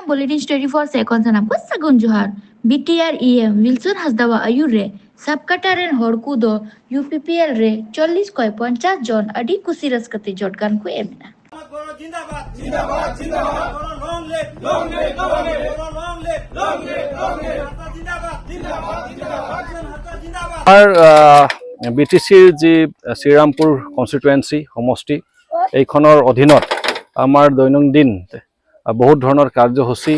Bulletins 24 seconds na Sagun Johar. BTR EM Wilson Hasdawa Ayure Sabkataren Horkudo UPPL Re 40.50 জন Adi Kusiras Kati Jotkan Ku Emina. जिंदाबाद जिंदाबाद जिंदाबाद long live long live long live long live long live long live जिंदाबाद जिंदाबाद जिंदाबाद जिंदाबाद আর বিটিসিৰ যি Srirampur constituency সমষ্টি এইখনৰ অধীনত আমাৰ দৈনন্দিন বহুত ধৰণৰ কাৰ্যসূচী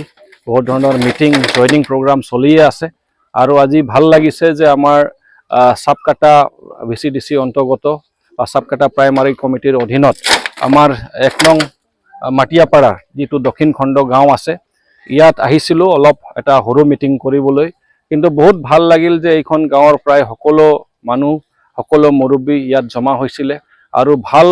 বহুত ধৰণৰ মিটিং জয়নিং প্ৰগ্ৰাম চলিয়ে আছে আৰু আজি ভাল লাগিছে যে আমাৰ সাবকাটা ভিচিডিসি অন্তৰ্গত সাবকাটা প্ৰাইমাৰী কমিটিৰ অধীনত আমাৰ 1 নং মাটিয়াপাৰা যিটো দক্ষিণ খণ্ড গাঁও আছে ইয়াত আহিছিলো অলপ এটা সৰু মিটিং কৰিবলৈ কিন্তু বহুত ভাল লাগিল যে এইখন গাঁৱৰ প্ৰায় সকলো মানুহ সকলো মুৰব্বী ইয়াত জমা হৈছিল আৰু ভাল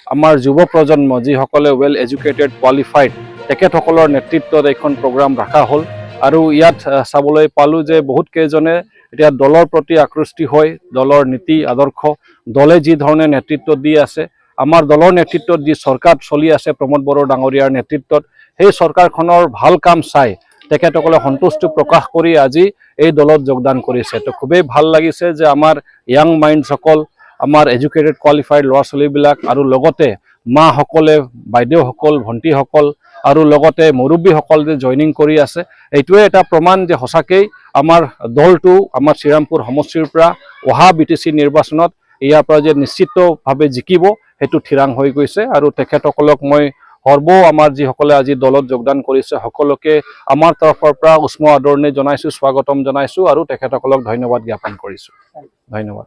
আমাৰ যুৱ প্ৰজন্ম যিসকলে ওয়েল এডুকেটেড কোৱালিফাইড তেখেতসকলৰ নেতৃত্বত এইখন প্ৰগ্ৰাম ৰাখা হ'ল আৰু ইয়াত চাবলৈ পালো যে বহুত কেইজনে এতিয়া দলৰ প্ৰতি আকৃষ্টি হৈ দলৰ নীতি আদৰ্শ দলে যি ধৰণে নেতৃত্ব দি আছে আমাৰ দলৰ নেতৃত্বত যি চৰকাৰ চলি আছে প্ৰমোদ বড়ো ডাঙৰীয়াৰ নেতৃত্বত সেই চৰকাৰখনৰ ভাল কাম চাই তেখেতসকলে সন্তুষ্টি প্ৰকাশ কৰি আজি এই দলত যোগদান কৰিছে তো খুবেই ভাল লাগিছে যে আমাৰ ইয়াং মাইণ্ড সকল আমাৰ এডুকেটেড কোৱালিফাইড ল'ৰা ছোৱালীবিলাক আৰু লগতে মাসকলে বাইদেউসকল ভণ্টিসকল আৰু লগতে মুৰব্বীসকল যে জয়নিং কৰি আছে এইটোৱে এটা প্ৰমাণ যে সঁচাকৈ আমাৰ দলটো আমাৰ শ্ৰীৰামপুৰ সমষ্টিৰ পৰা অহা বিটিসি নিৰ্বাচনত ইয়াৰ পৰা যে নিশ্চিতভাৱে জিকিব সেইটো থিৰাং হৈ গৈছে আৰু তেখেতসকলক মই আমাৰ যিসকলে আজি দলত যোগদান কৰিছে সকলোকে আমাৰ তৰফৰ পৰা উষ্ম আদৰণি জনাইছো স্বাগতম জনাইছো আৰু তেখেতসকলক ধন্যবাদ জ্ঞাপন কৰিছো ধন্যবাদ